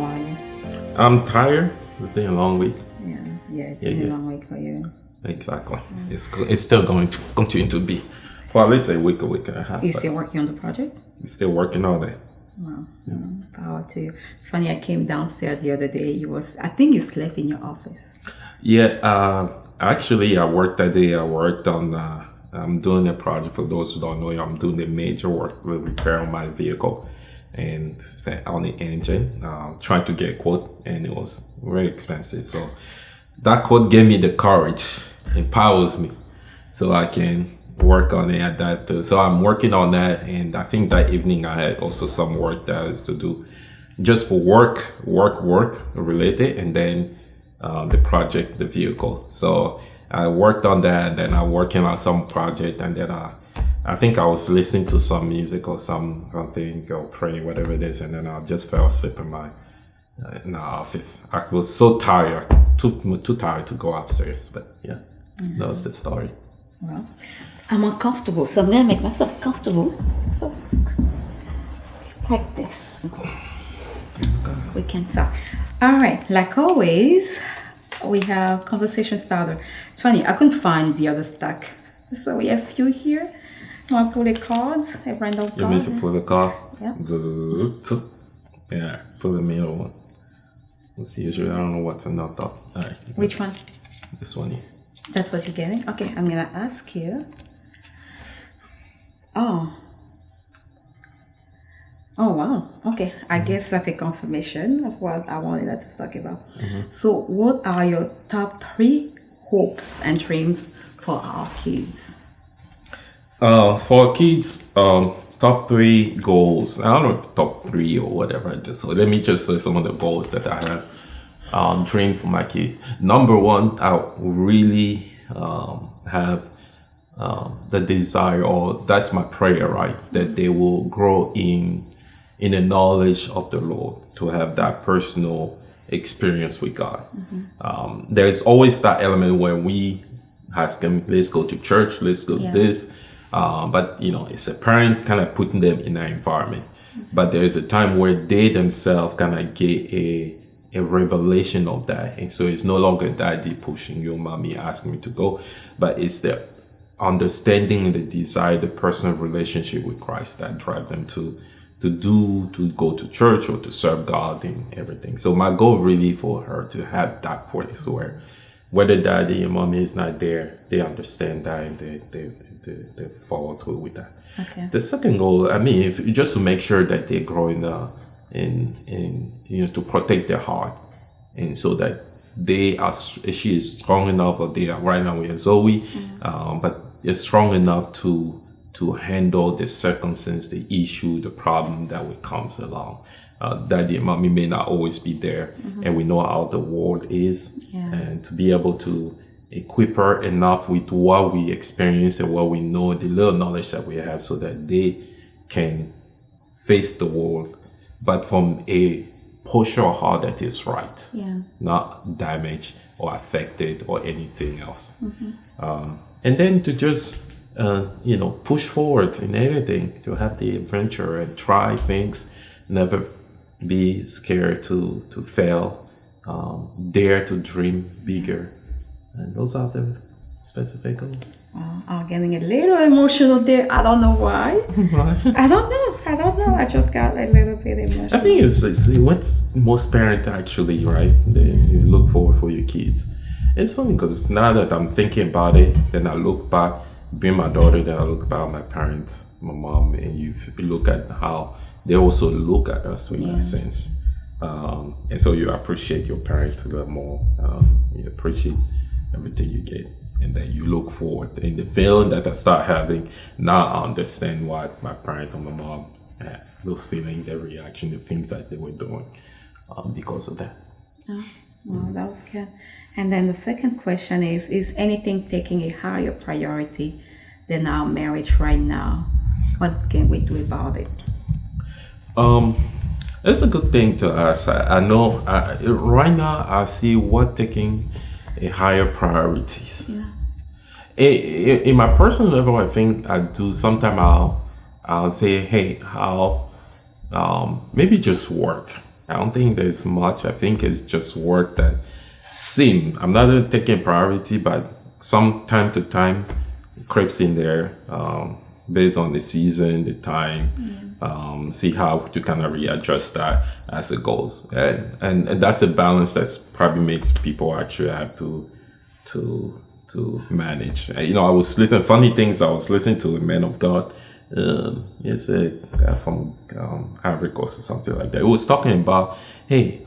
How are you? I'm tired. It's been a long week. It's been a long week for you. Exactly. It's still going to continue to be. Well, let's say a week and a half. You still working on the project? Still working on it. Wow. Power to you. It's funny, I came downstairs the other day. I think you slept in your office. Yeah. Actually, I worked that day. I worked on. I'm doing a project. For those who don't know, I'm doing the major work with repair on my vehicle and on the engine. Trying to get a quote, and it was very expensive. So that quote gave me the courage, empowers me, so I can work on it at that too. So I'm working on that, and I think that evening I had also some work that I was to do, just for work related, and then the project, the vehicle. So I worked on that, and then I working on some project, and then I think I was listening to some music or something or praying, whatever it is, and then I just fell asleep in the office. I was so tired, too tired to go upstairs. But yeah, that was the story. Well, I'm uncomfortable, so I'm gonna make myself comfortable. So like this, we can talk. All right, like always, we have conversation starter. It's funny, I couldn't find the other stack, so we have a few here. You want to pull the cards? A random card? You need to pull the card? Yeah. Yeah, pull the middle one. It's usually, I don't know what's another. All right. Which one? This one here. That's what you're getting? Okay, I'm gonna ask you. Oh, wow. Okay, I guess that's a confirmation of what I wanted us to talk about. So, what are your top 3 hopes and dreams for our kids? For kids, top 3 goals. I don't know if top 3 or whatever. So let me just say some of the goals that I have dream for my kid. Number 1, I really have the desire, or that's my prayer, right? That they will grow in the knowledge of the Lord, to have that personal experience with God. There's always that element where we ask them, let's go to church, let's go to this. But it's a parent kind of putting them in that environment. But there is a time where they themselves kind of get a revelation of that, and so it's no longer daddy pushing you, mommy asking me to go, but it's the understanding, the desire, the personal relationship with Christ that drive them to go to church or to serve God and everything. So my goal really for her to have that place where whether daddy and mommy is not there, they understand that and they follow through with that. Okay. The second goal, if just to make sure that they grow in to protect their heart, and so that she is strong enough, or they are right now with Zoe, but is strong enough to handle the circumstance, the issue, the problem that comes along. Daddy and mommy may not always be there, and we know how the world is, and to be able to equip her enough with what we experience and what we know, the little knowledge that we have, so that they can face the world, but from a posture of heart that is right, not damaged or affected or anything else. And then to just push forward in anything, to have the adventure and try things, never be scared to fail, dare to dream bigger. And those are the specific goals. I'm getting a little emotional there. I don't know why. I don't know. I just got a little bit emotional. I think it's what's most parents actually, right? You look forward for your kids. It's funny because now that I'm thinking about it, then I look back, being my daughter, then I look back at my parents, my mom, and you look at how they also look at us in that sense. And so you appreciate your parents a lot more. You appreciate everything you get, and then you look forward. And the feeling that I start having, now I understand what my parents and my mom had, those feelings, their reaction, the things that they were doing because of that. Oh, well, that was good. And then the second question is anything taking a higher priority than our marriage right now? What can we do about it? It's a good thing to ask. I know right now I see what taking a higher priorities. In my personal level, I think I do. Sometimes I'll say, hey, maybe just work. I don't think there's much. I think it's just work that I'm not taking priority, but some time to time it creeps in there, based on the season, the time, see how to kind of readjust that as it goes. And that's a balance that's probably makes people actually have to manage. I was listening, funny things, I was listening to a man of God. It's a guy from Ivory Coast or something like that. It was talking about, hey,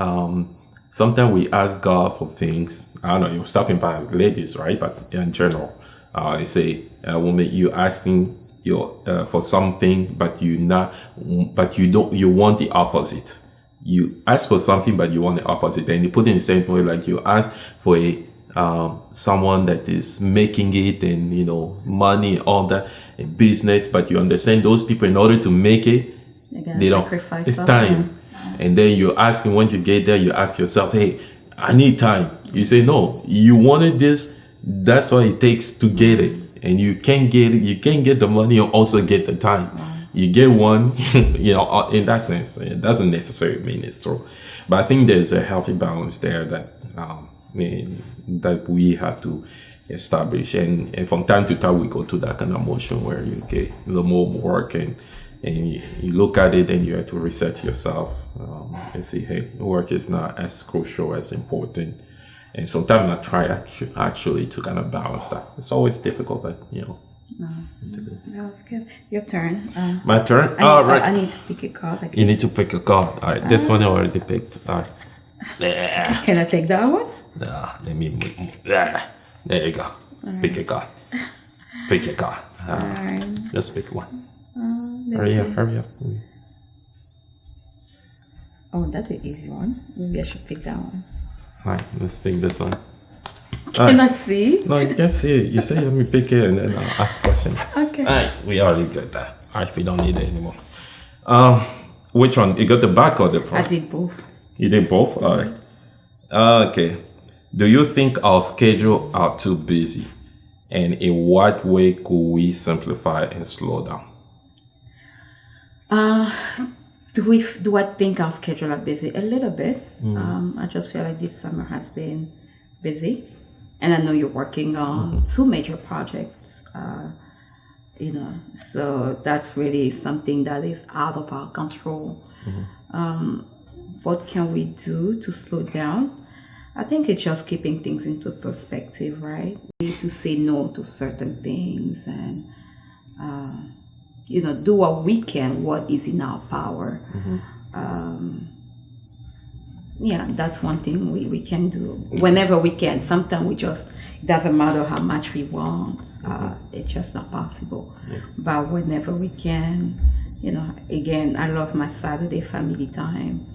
sometimes we ask God for things. I don't know, he was talking about ladies, right? But in general, he say, woman, you asking for something, but you want the opposite. You ask for something, but you want the opposite. And you put it in the same way, like you ask for someone that is making it and money, all that, and business, but you understand those people, in order to make it, they don't. It's time. And then you're asking, when you get there, you ask yourself, hey, I need time. You say, no, you wanted this. That's what it takes to get it. And you can't get it. You can't get the money and also get the time. You get one, in that sense. It doesn't necessarily mean it's true. But I think there's a healthy balance there that we have to establish. And from time to time, we go to that kind of motion where you get a little more work and you look at it and you have to reset yourself and see, hey, work is not as crucial, as important. And sometimes I try actually to kind of balance that. It's always difficult, but That was good. Your turn. My turn? Right. I need to pick a card. You need to pick a card. All right, this one I already picked. All right. Yeah. Can I take that one? Let me move. There you go. Right. Pick a card. Pick a card. All right. Let's pick one. Hurry up. Oh, that's an easy one. Maybe I should pick that one. All right, let's pick this one. Can I see? No, you can see it. You say let me pick it and then I'll ask questions. Okay. All right, we already got that. All right, we don't need it anymore. Which one? You got the back or the front? I did both. You did both? All right. Okay. Do you think our schedule are too busy? And in what way could we simplify and slow down? Do I think our schedule are busy? A little bit. I just feel like this summer has been busy. And I know you're working on two major projects, so that's really something that is out of our control. What can we do to slow down? I think it's just keeping things into perspective, right? We need to say no to certain things and, do what we can, what is in our power. That's one thing we can do whenever we can. Sometimes it doesn't matter how much we want, it's just not possible. But whenever we can, again, I love my Saturday family time.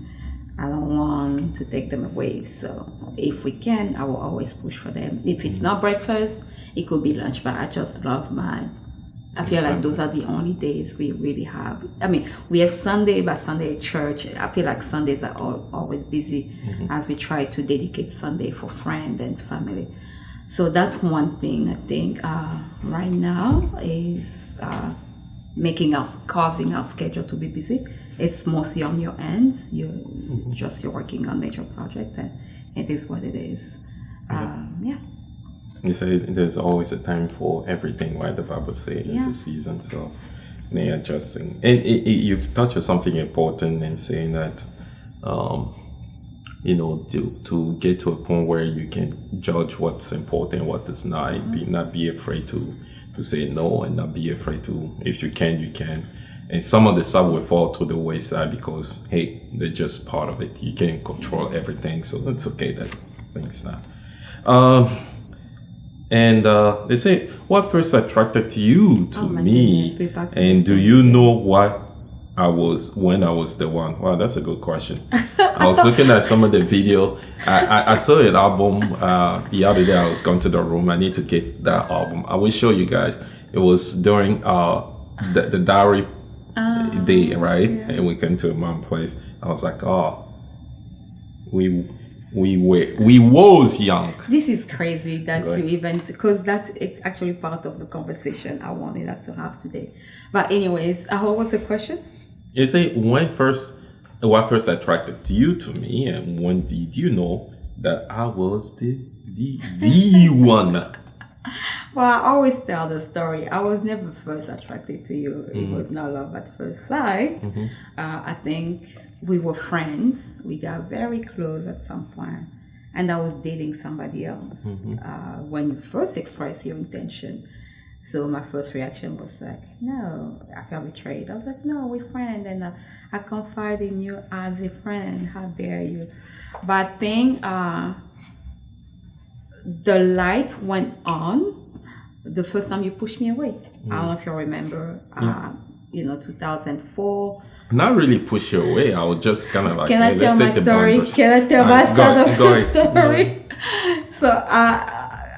I don't want to take them away. So if we can, I will always push for them. If it's not breakfast, it could be lunch, but I just love I feel like those are the only days we really have. I mean, we have Sunday, but Sunday at church. I feel like Sundays are always busy as we try to dedicate Sunday for friends and family. So that's one thing I think right now is causing our schedule to be busy. It's mostly on your end. You're working on major projects, and it is what it is. You say there's always a time for everything, right? The Bible says it's a season, so they're adjusting. And you touch on something important in saying that, to get to a point where you can judge what's important, what is not, not be afraid to say no, and not be afraid to, if you can, you can. And some of the stuff will fall to the wayside because, hey, they're just part of it. You can't control everything, so it's okay that things not. And they say, what first attracted you to me? Goodness, and do you know what I was when I was the one? Wow, that's a good question. I was looking at some of the video. I saw an album the other day. I was going to the room. I need to get that album. I will show you guys. It was during the Diary day, right? Yeah. And we came to a mom's place. I was like, we was young. This is crazy that you even, because that's actually part of the conversation I wanted us to have today. But anyways, what was the question? You say when first what first attracted you to me, and when did you know that I was the one? Well, I always tell the story. I was never first attracted to you. It was not love at first sight. I think we were friends. We got very close at some point, and I was dating somebody else when you first expressed your intention. So my first reaction was like, no, I felt betrayed. I was like, no, we're friends, and I confide in you as a friend. How dare you? But I think the light went on the first time you pushed me away. I don't know if you remember, 2004. Not really push you away. I was just kind of like, Can I tell my story? Can I tell my side of the story? So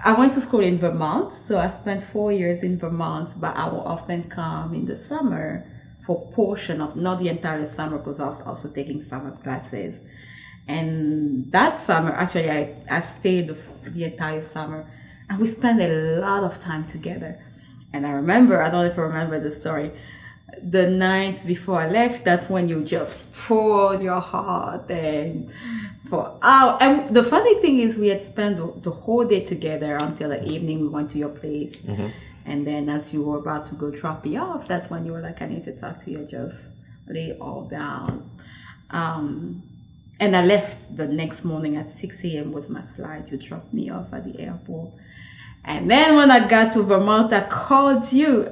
I went to school in Vermont. So I spent 4 years in Vermont, but I will often come in the summer for portion of, not the entire summer, because I was also taking summer classes. And that summer, actually, I stayed the entire summer, and we spent a lot of time together. And I remember, I don't know if you remember the story, the night before I left, that's when you just poured your heart and and the funny thing is we had spent the whole day together until the evening. We went to your place. And then as you were about to go drop me off, that's when you were like, I need to talk to you, just lay it all down. And I left the next morning at 6 a.m. was my flight. You dropped me off at the airport. And then when I got to Vermont, I called you.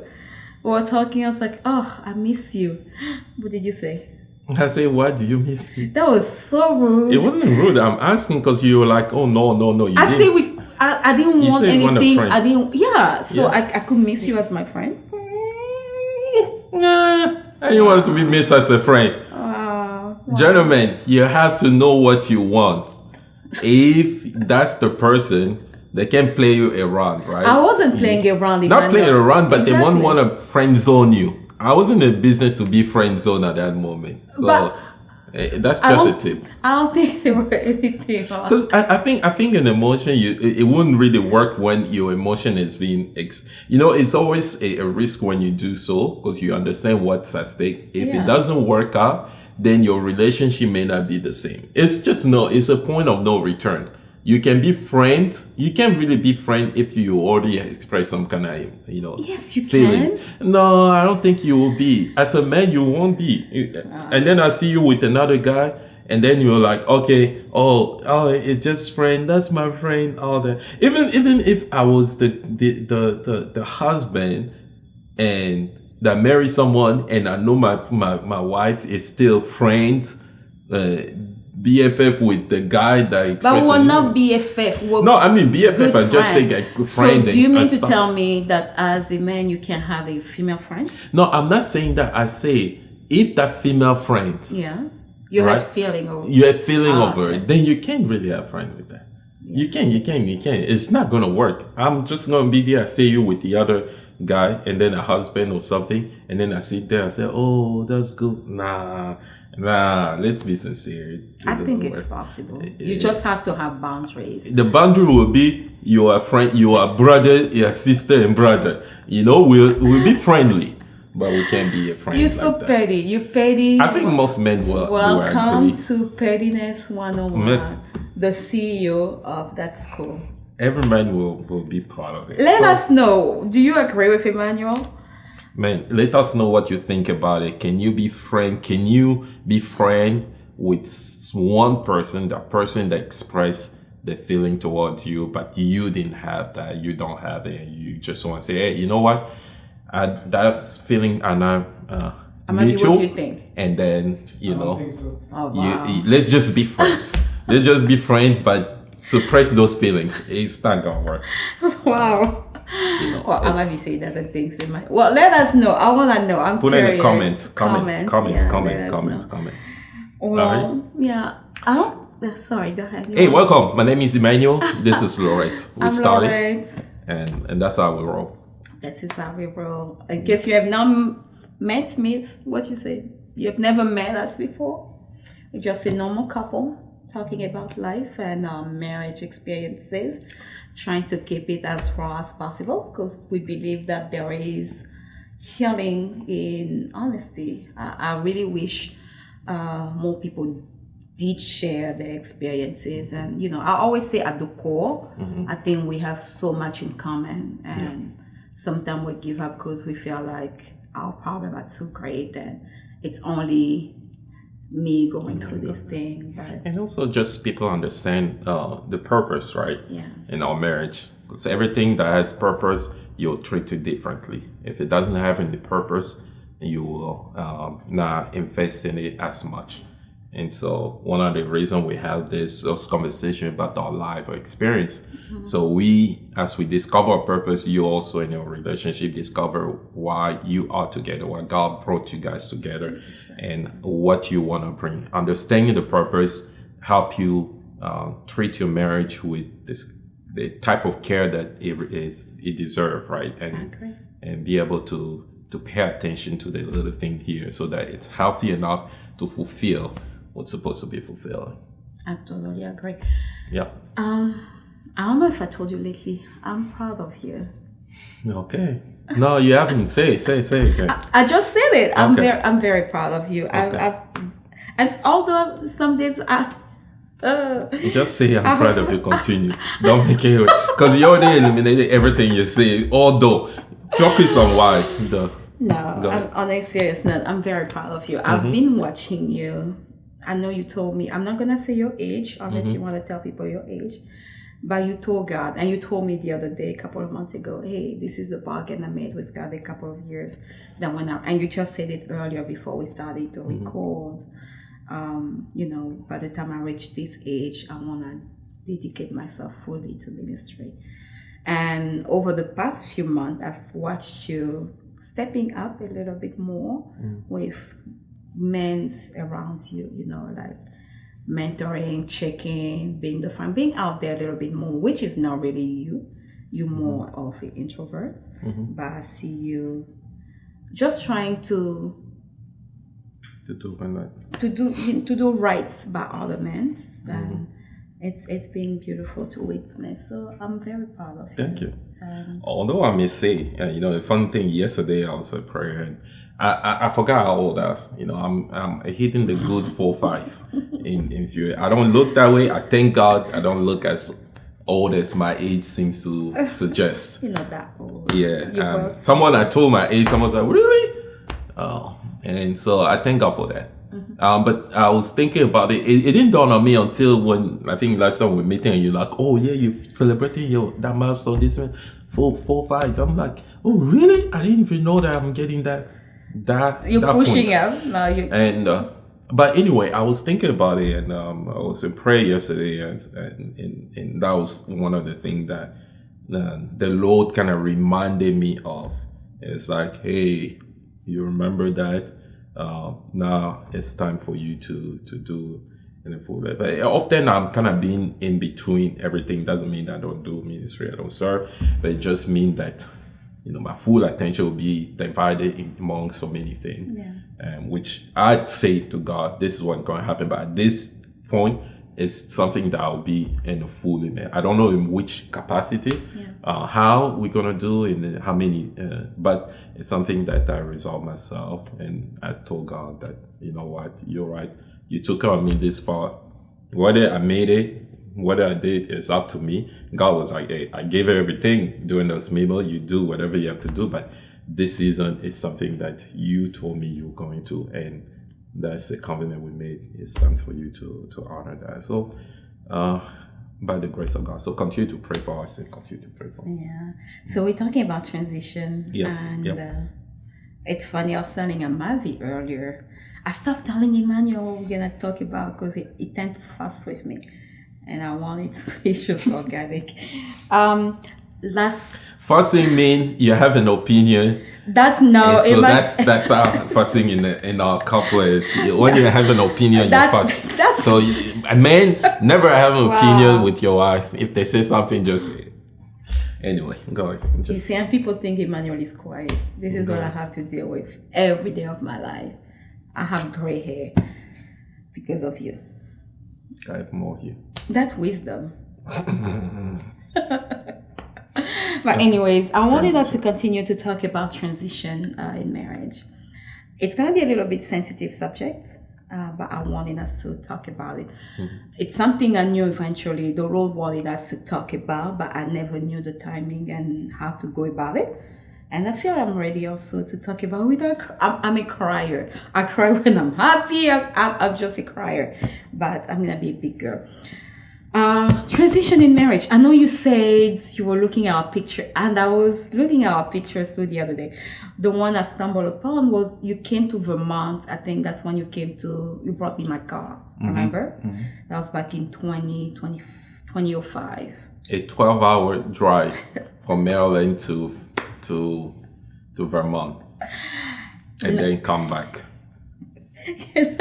We were talking, I was like, oh, I miss you. What did you say? I say, why do you miss me? That was so rude. It wasn't rude. I'm asking because you were like, oh, no. I didn't want anything. I didn't, yeah. So I could miss you as my friend. Nah, I didn't want to be missed as a friend. Wow. Gentlemen, you have to know what you want. If that's the person, they can play you around, right? I wasn't playing around. Not playing around, but they won't want to friend zone you. I wasn't in business to be friend zone at that moment. So that's just a tip. I don't think there were anything. Because I think an emotion, it wouldn't really work when your emotion is being, it's always a risk when you do so, because you understand what's at stake. If it doesn't work out, then your relationship may not be the same. It's a point of no return. You can be friend. You can't really be friend if you already express some kind of, yes, you feeling. can. No, I don't think you will be. As a man, you won't be. And then I see you with another guy, and then you're like, okay, oh, it's just friend. That's my friend. All that. Even if I was the husband and that marry someone, and I know my wife is still friend. BFF with the guy that but we're not BFF. No, I mean BFF. I just say a good friend. So do you mean to tell me that as a man you can have a female friend? No, I'm not saying that. I say if that female friend, you have feeling over, over it, then you can't really have friend with that. You can. It's not gonna work. I'm just gonna be there. I see you with the other guy, and then a husband or something, and then I sit there and say, oh, that's good. Nah, let's be sincere. I think it's possible. You just have to have boundaries. The boundary will be you are friend, you are brother, your sister and brother. We'll be friendly, but we can't be a friend. You're so petty. You petty. I think most men will. Welcome to Pettiness 101. The CEO of that school. Every man will be part of it. Let us know. Do you agree with Emmanuel? Man, let us know what you think about it. Can you be friend? Can you be friend with one person, that person that expressed the feeling towards you, but you didn't have that, you don't have it, and you just want to say, hey, you know what? That feeling are not mutual. What do you think? And then, I don't think so. Oh, wow. let's just be friends. Let's just be friends, but suppress those feelings. It's not gonna work. Wow. I might be saying other things in my. Well, let us know. I want to know. I'm Put curious. in a comment. Well, yeah. I don't. Sorry, go ahead. Hey, welcome. My name is Emmanuel. This is Laurette. We started, Laurette. and that's how we roll. This is how we roll. I guess you have not met me. What you say? You have never met us before. We're just a normal couple talking about life and marriage experiences, trying to keep it as raw as possible because we believe that there is healing in honesty. I really wish more people did share their experiences. And, I always say at the core, I think we have so much in common. And sometimes we give up because we feel like our problems are too great and it's only me going through this thing. But And also just people understand the purpose, right? Yeah. In our marriage. Because everything that has purpose, you'll treat it differently. If it doesn't have any purpose, you will not invest in it as much. And so one of the reasons we have this conversation about our life or experience. So as we discover our purpose, you also in your relationship discover why you are together, why God brought you guys together, and what you want to bring. Understanding the purpose help you treat your marriage with the type of care that it deserves, right? And be able to pay attention to the little thing here so that it's healthy enough to fulfill what's supposed to be fulfilled. I totally agree. Yeah. I don't know if I told you lately, I'm proud of you. Okay. No, you haven't. Say again. I just said it. Okay. I'm very proud of you. Okay. And although some days Just say I'm proud of you. Continue. Don't make it because you already eliminated everything you say. Although focus on why. No, I'm on a serious note. I'm very proud of you. I've been watching you. I know you told me, I'm not going to say your age, unless you want to tell people your age, but you told God, and you told me the other day, a couple of months ago, hey, this is the bargain I made with God a couple of years that went out. And you just said it earlier before we started to record. By the time I reach this age, I want to dedicate myself fully to ministry. And over the past few months, I've watched you stepping up a little bit more with men around you, like mentoring, checking, being the friend, being out there a little bit more, which is not really you. You're more of an introvert, but I see you just trying to do right by other men, and it's been beautiful to witness. So I'm very proud of you. Thank you. Although I may say, the fun thing, yesterday I was at prayer and I forgot how old I was. I'm hitting the good 4-5 in few. I don't look that way. I thank God I don't look as old as my age seems to suggest. You're not that old. Yeah. Someone I told my age, someone was like, really? And so I thank God for that. But I was thinking about it. It didn't dawn on me until when I think last time we were meeting and you're like, oh yeah, you're celebrating that milestone this one, 4-5. I'm like, oh really? I didn't even know that I'm getting that. You're that pushing point. up now. And but anyway, I was thinking about it, and I was in prayer yesterday, and that was one of the things that the Lord kind of reminded me of. It's like, hey, you remember that? Now it's time for you to do in a full way. But often I'm kind of being in between everything. Doesn't mean that I don't do ministry, I don't serve, but it just means that my full attention will be divided among so many things. Which I say to God, this is what's going to happen. But at this point, it's something that I'll be in a full email. I don't know in which capacity, how we're going to do, and how many, but it's something that I resolve myself. And I told God that, you know what, you're right. You took care of me this far. Whether I made it, whether I did, it's up to me. God was like, hey, I gave her everything during those meals. You do whatever you have to do. But this season is something that you told me you were going to. And that's a covenant we made. It's time for you to honor that. So, by the grace of God. So continue to pray for us and continue to pray for us. Yeah. So we're talking about transition. And it's funny, I was telling Amavi earlier. I stopped telling Emmanuel we're going to talk about because he tends to fuss with me. And I want it to be just organic. First thing mean you have an opinion. That's no. So that's our first thing in our couple is when you have an opinion, you fuss. So a man never have an opinion with your wife. If they say something, just say it. Anyway, go ahead. You see, and people think Emmanuel is quiet. This is what I have to deal with every day of my life. I have gray hair because of you. I have more here. That's wisdom. But anyways, I wanted us to continue to talk about transition in marriage. It's going to be a little bit sensitive subject. but I wanted us to talk about it. It's something I knew eventually. The Lord wanted us to talk about, but I never knew the timing and how to go about it. And I feel I'm ready also to talk about it. I'm a crier. I cry when I'm happy. I'm just a crier, but I'm gonna be a big girl. Transition in marriage. I know you said you were looking at our picture, and I was looking at our pictures too the other day. The one I stumbled upon was you came to Vermont. I think that's when you brought me my car. Remember? That was back in 2005. A 12-hour drive from Maryland to Vermont, and then come back. Can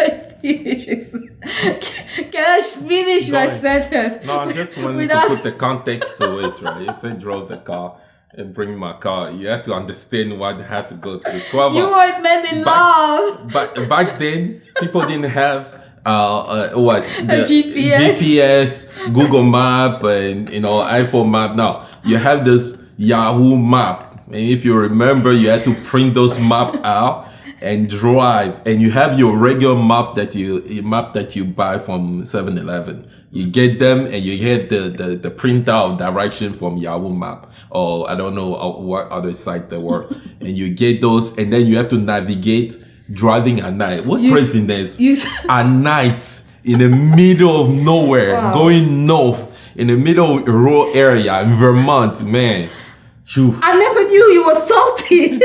I finish my sentence? No, I just wanted to put the context to it, right? You said drove the car and bring my car. You have to understand why they had to go through 12 hours. You weren't men in love. But back then, people didn't have GPS, Google Map, and iPhone map. Now you have this Yahoo map. And if you remember, you had to print those maps out and drive. And you have your regular map that you buy from 7-Eleven. You get them and you get the printout direction from Yahoo Map, or I don't know what other site they were. And you get those, and then you have to navigate driving at night. What craziness! At night in the middle of nowhere, going north in the middle of a rural area in Vermont, man. I never knew you were salty.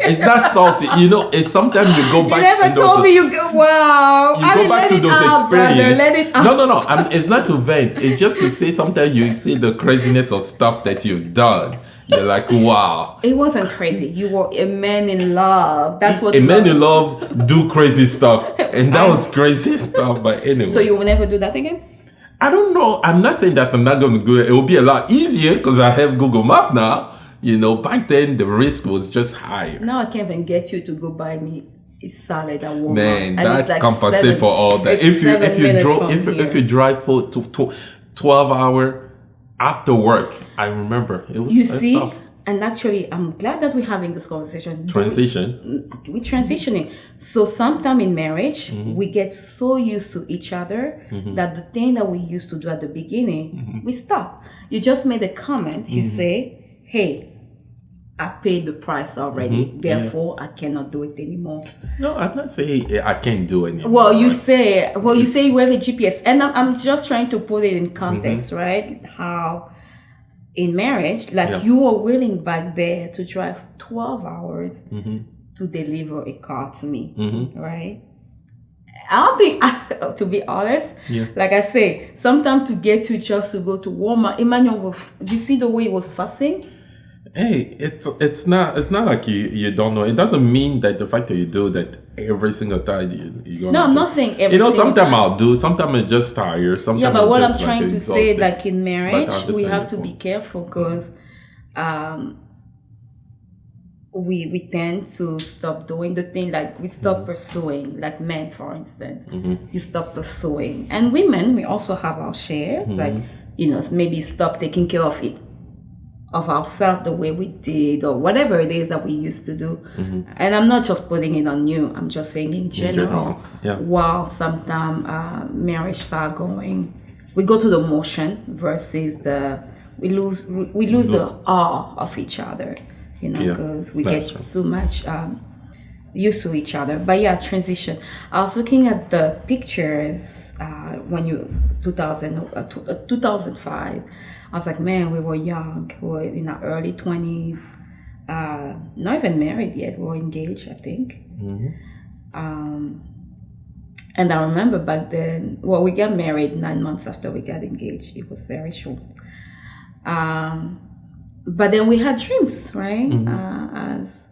It's not salty. It's sometimes you go back. You never told me you go. Wow. You go back to those experiences. No. It's not to vent. It's just to say sometimes you see the craziness of stuff that you've done. You're like, wow. It wasn't crazy. You were a man in love. That's what. A man in love do crazy stuff, and that was crazy stuff. But anyway. So you will never do that again? I don't know. I'm not saying that I'm not going to do it. It will be a lot easier because I have Google Map now. Back then the risk was just higher. Now I can't even get you to go buy me a salad at Walmart. Man, that compensates for all that. If you drive for 12 hours after work, I remember it was tough. And actually, I'm glad that we're having this conversation. We're transitioning. So sometime in marriage, we get so used to each other that the thing that we used to do at the beginning, we stop. You just made a comment. You say, hey, I paid the price already. Therefore, I cannot do it anymore. No, I'm not saying I can't do it anymore. Well, you say you have a GPS. And I'm just trying to put it in context, right? How... in marriage, you were willing back there to drive 12 hours to deliver a car to me, right? I don't think, to be honest, like I say, sometimes to get you just to go to Walmart, Emmanuel, do you see the way he was fussing? Hey, it's not like you don't know. It doesn't mean that the fact that you do that every single time you go. No, I'm not saying every single time. Sometimes I'll do. Sometimes I'm just tired. Sometimes but what I'm just trying to say, like in marriage, we have to be careful because we tend to stop doing the thing, like we stop pursuing, like men, for instance. You stop pursuing, and women, we also have our share, like maybe stop taking care of ourselves the way we did, or whatever it is that we used to do. And I'm not just putting it on you, I'm just saying in general. While sometimes marriage start going, we go to the motion versus we lose the awe of each other, because we get so much used to each other. But transition. I was looking at the pictures when 2005. I was like, man, we were young. We were in our early 20s. Not even married yet. We were engaged, I think. And I remember back then, we got married 9 months after we got engaged. It was very short. But then we had dreams, right? As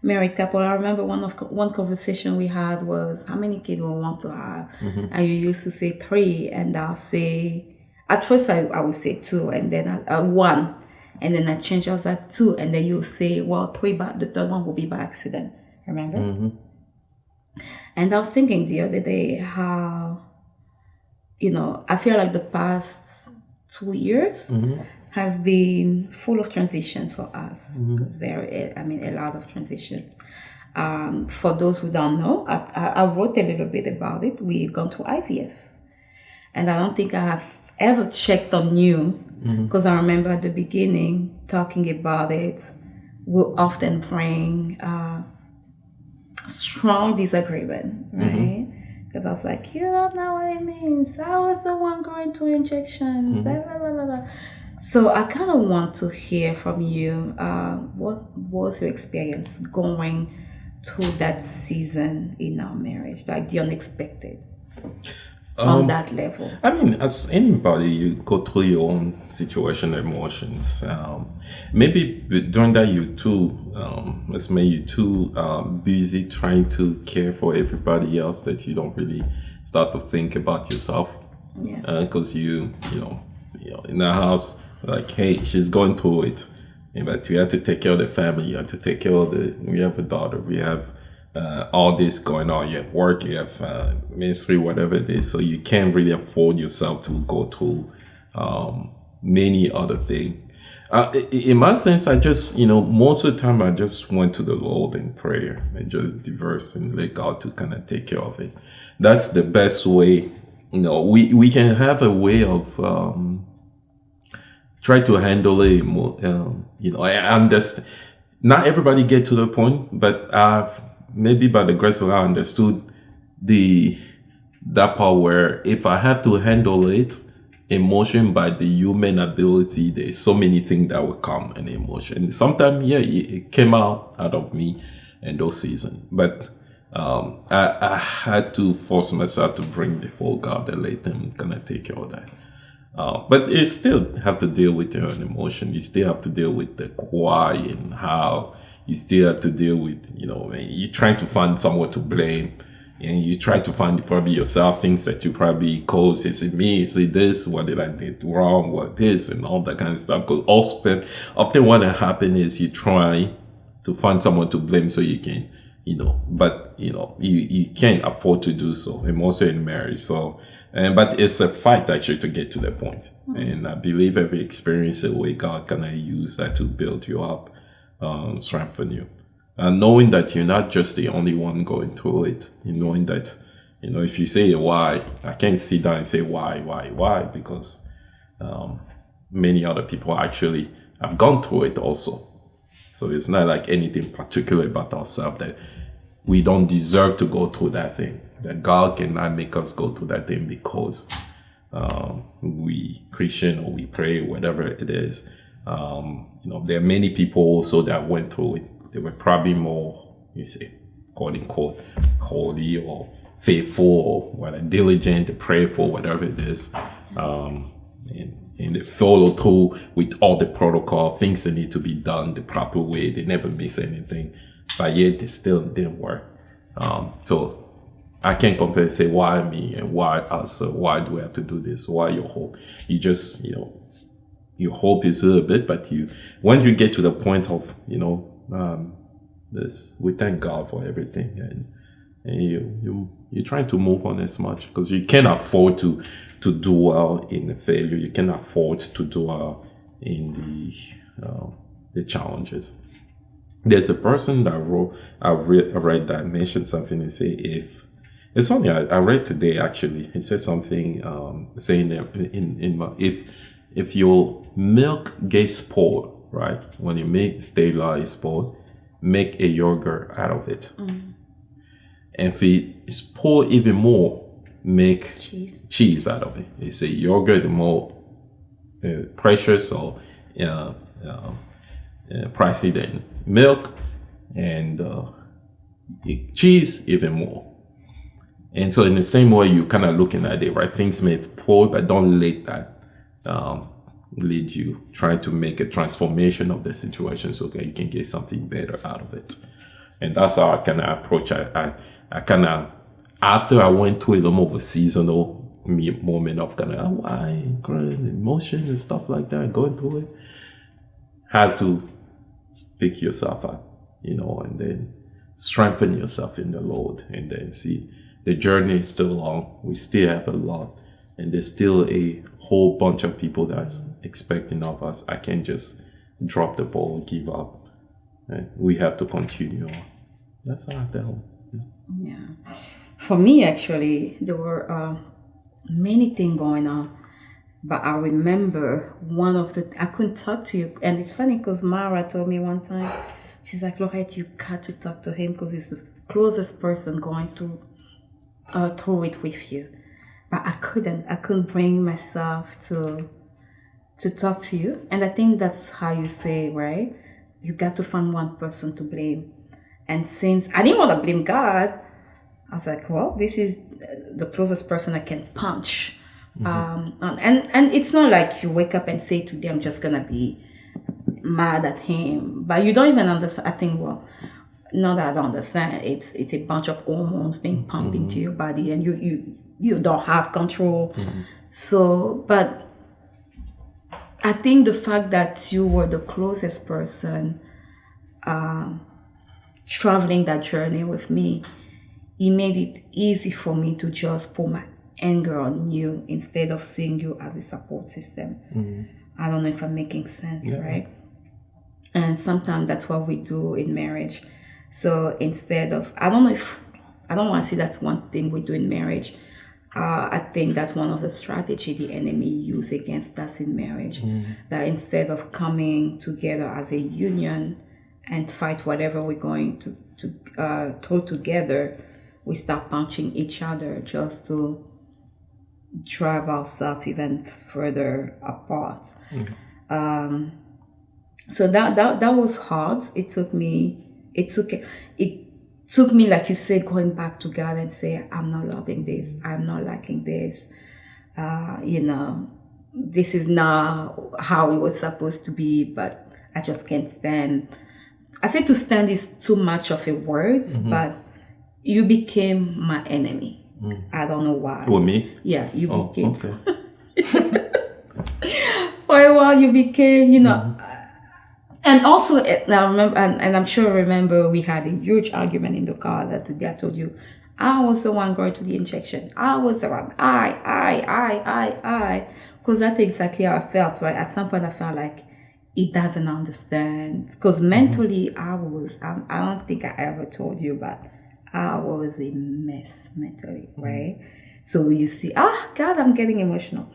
married couple. I remember one conversation we had was, how many kids we want to have? And you used to say 3, and I'll say... At first, I would say 2, and then 1, and then I changed. I was like 2, and then you say, 3, but the third one will be by accident. Remember? And I was thinking the other day how, I feel like the past 2 years has been full of transition for us. A lot of transition. For those who don't know, I wrote a little bit about it. We've gone to IVF. And I don't think I have ever checked on you because I remember at the beginning talking about it. We'll often bring strong disagreement, right? Because I was like, you don't know what it means. I was the one going to injections. Blah, blah, blah, blah, blah. So I kind of want to hear from you. What was your experience going through that season in our marriage, like the unexpected? On that level, I mean, as anybody, you go through your own situation, emotions. Maybe during that you too, it's made you too busy trying to care for everybody else that you don't really start to think about yourself. Yeah. Because you know, in the house, like, hey, she's going through it, but you have to take care of the family. You have to take care of we have a daughter. We have. All this going on, you have work, you have ministry, whatever it is, so you can't really afford yourself to go through many other things. In my sense, I just, most of the time I just went to the Lord in prayer and just diverse and let God to kind of take care of it. That's the best way. We can have a way of try to handle it. I understand. Not everybody get to the point, but maybe by the grace of God, I understood that part where if I have to handle it, emotion by the human ability, there's so many things that will come in emotion. Sometimes, it came out of me in those seasons, but I had to force myself to bring before God and let Him kind of take care of that. But you still have to deal with your own emotion. You still have to deal with the why and how. You still have to deal with, you're trying to find someone to blame. And you try to find probably yourself things that you probably cause. Is it me? Is it this? What did I do wrong? What this? And all that kind of stuff. Because often what happens is you try to find someone to blame so you can, but, you can't afford to do so. And also in marriage. So, but it's a fight actually to get to that point. And I believe every experience, the way God can use that to build you up. Strengthen you, and knowing that you're not just the only one going through it. Knowing that, if you say why, I can't sit down and say why, because many other people actually have gone through it also. So it's not like anything particular about ourselves that we don't deserve to go through that thing. That God cannot make us go through that thing because we Christian or we pray, whatever it is. There are many people also that went through it. They were probably more, quote unquote, holy or faithful or diligent to pray for, whatever it is. And they follow through with all the protocol, things that need to be done the proper way. They never miss anything, but yet it still didn't work. So I can't compare and say why me and why us, why do we have to do this? Why your hope? You just, your hope is a little bit, but when you get to the point of, this, we thank God for everything, and you're trying to move on as much because you can't afford to do well in the failure. You can't afford to do well in the challenges. There's a person that I read that mentioned something and say it's funny. I read today actually. It said something saying that if your milk gets spoiled, right? When you make stella is spoiled, make a yogurt out of it. And if it spoiled even more, make cheese out of it. They say yogurt is more precious or pricey than milk, and cheese even more. And so in the same way, you kind of looking at it, right? Things may spoil, but don't let that lead you. Try to make a transformation of the situation so that you can get something better out of it. And that's how I kind of approach it. I kind of, after I went through a little more of a seasonal moment of kind of why, crying, emotion and stuff like that, going through it, had to pick yourself up, and then strengthen yourself in the Lord, and then see the journey is still long. We still have a lot, and there's still a whole bunch of people that's expecting of us. I can't just drop the ball, give up. We have to continue on. That's how I felt. Yeah. For me, actually, there were many things going on. But I remember one of the, I couldn't talk to you. And it's funny because Mara told me one time, she's like, Laurette, you got to talk to him because he's the closest person going through it with you. But I couldn't bring myself to talk to you. And I think that's how you say, right? You got to find one person to blame. And since I didn't want to blame God, I was like, well, this is the closest person I can punch. And it's not like you wake up and say today I'm just gonna be mad at him, but you don't even understand. I think, well, not that I don't understand. It's a bunch of hormones being pumped into your body, and you don't have control. So, but I think the fact that you were the closest person traveling that journey with me, it made it easy for me to just put my anger on you instead of seeing you as a support system. I don't know if I'm making sense, right? And sometimes that's what we do in marriage. So instead of, I don't want to say that's one thing we do in marriage. I think that's one of the strategy the enemy use against us in marriage. That instead of coming together as a union and fight whatever we're going to throw together, we start punching each other just to drive ourselves even further apart. So that was hard. It took me, like you said, going back to God and say, I'm not loving this, I'm not liking this. This is not how it was supposed to be, but I just can't stand. I say to stand is too much of a word, but you became my enemy. I don't know why. For me? Yeah, you became. Okay. For a while, you became, and also, I remember, and I'm sure you remember, we had a huge argument in the car that today I told you, I was the one going to the injection. I was the one. I. Because that's exactly how I felt, right? At some point, I felt like it doesn't understand. Because mentally, I don't think I ever told you, but I was a mess mentally, right? So you see, God, I'm getting emotional.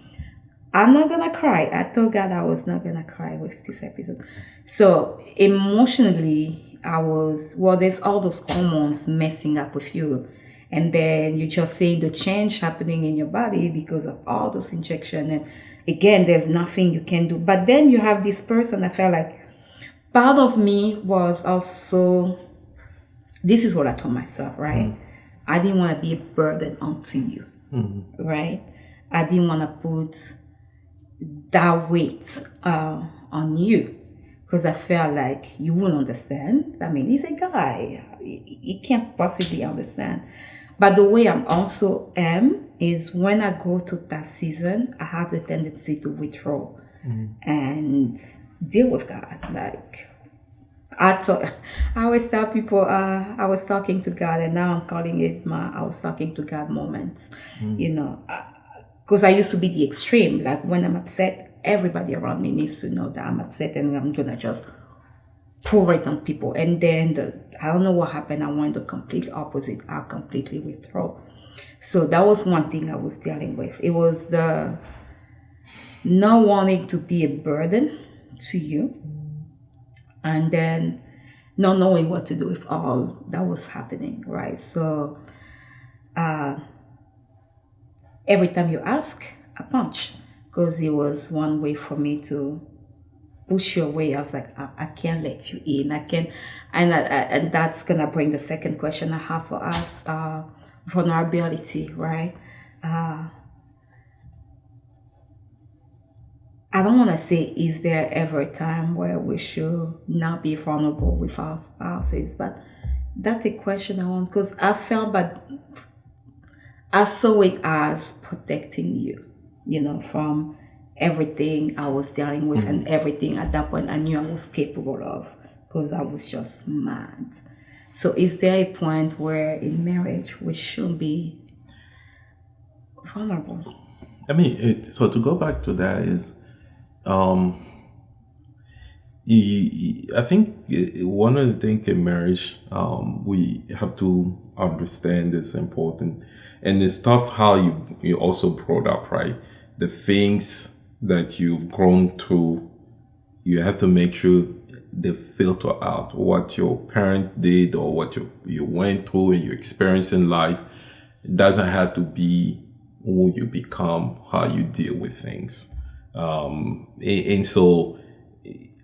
I'm not gonna cry. I told God I was not gonna cry with this episode. So emotionally, there's all those hormones messing up with you. And then you're just seeing the change happening in your body because of all those injections. And again, there's nothing you can do. But then you have this person, I felt like part of me was also, this is what I told myself, right? I didn't want to be a burden onto you, right? I didn't want to put that weight on you because I felt like you wouldn't understand. I mean, he's a guy. He can't possibly understand. But the way I'm also is when I go to tough season, I have the tendency to withdraw and deal with God. Like, I always tell people, I was talking to God, and now I'm calling it I was talking to God moments, because I used to be the extreme. Like when I'm upset, everybody around me needs to know that I'm upset, and I'm gonna just pour it on people. And then I don't know what happened. I went the complete opposite. I completely withdraw. So that was one thing I was dealing with. It was the not wanting to be a burden to you, and then not knowing what to do with all that was happening, right? So every time you ask, I punch, because it was one way for me to push you away. I was like, I can't let you in. I can't, and that's gonna bring the second question I have for us: vulnerability, right? I don't want to say, is there ever a time where we should not be vulnerable with our spouses? But that's a question I want, because I felt, but I saw it as protecting you, from everything I was dealing with and everything at that point I knew I was capable of, because I was just mad. So is there a point where in marriage we should be vulnerable? I mean, so to go back to that is, I think one of the things in marriage we have to understand is important, and it's tough how you also brought up, right? The things that you've grown through, you have to make sure they filter out what your parent did or what you went through and your experience in life. It doesn't have to be who you become, how you deal with things. And so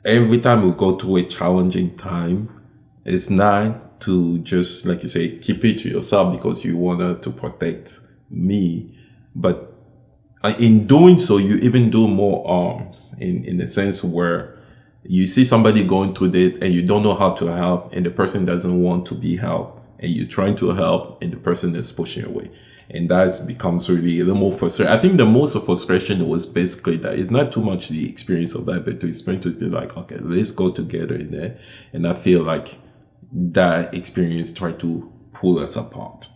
every time we go through a challenging time, it's not to just, like you say, keep it to yourself because you want to protect me, but in doing so, you even do more harms in the sense where you see somebody going through it and you don't know how to help, and the person doesn't want to be helped, and you're trying to help and the person is pushing away. And that becomes really a little more frustrating. I think the most frustration was basically that it's not too much the experience of that, but to experience to be like, okay, let's go together in there. And I feel like that experience tried to pull us apart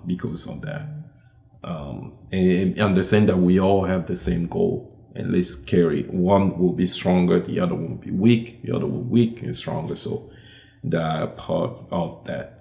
because of that. And understand that we all have the same goal, and let's carry it. One will be stronger, the other will be weak, the other will be weak and stronger. So that part of that.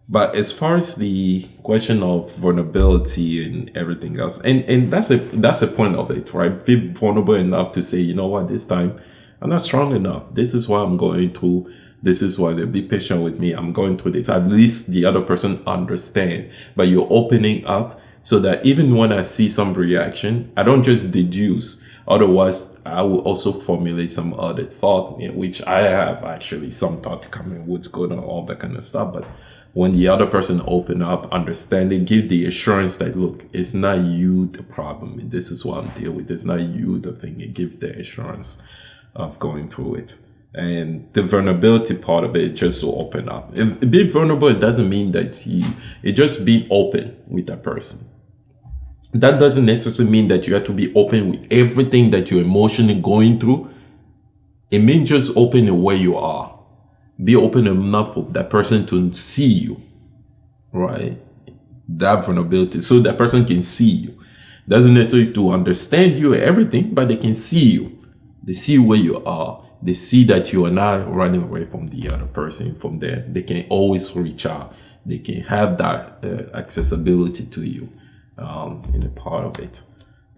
But as far as the question of vulnerability and everything else, and that's the point of it, right? Be vulnerable enough to say, you know what, this time I'm not strong enough. This is what I'm going through. This is why they be patient with me. I'm going through this. At least the other person understand. But you're opening up so that even when I see some reaction, I don't just deduce. Otherwise, I will also formulate some other thought, which I have actually some thought coming, what's going on, all that kind of stuff. But when the other person open up, understanding, give the assurance that, look, it's not you the problem. This is what I'm dealing with. It's not you the thing. It gives the assurance of going through it. And the vulnerability part of it just to open up. Being vulnerable, it doesn't mean that it just be open with that person. That doesn't necessarily mean that you have to be open with everything that you're emotionally going through. It means just open in where you are. Be open enough for that person to see you, right? That vulnerability, so that person can see you. Doesn't necessarily to understand you and everything, but they can see you. They see where you are. They see that you are not running away from the other person. From there, they can always reach out. They can have that accessibility to you in a part of it.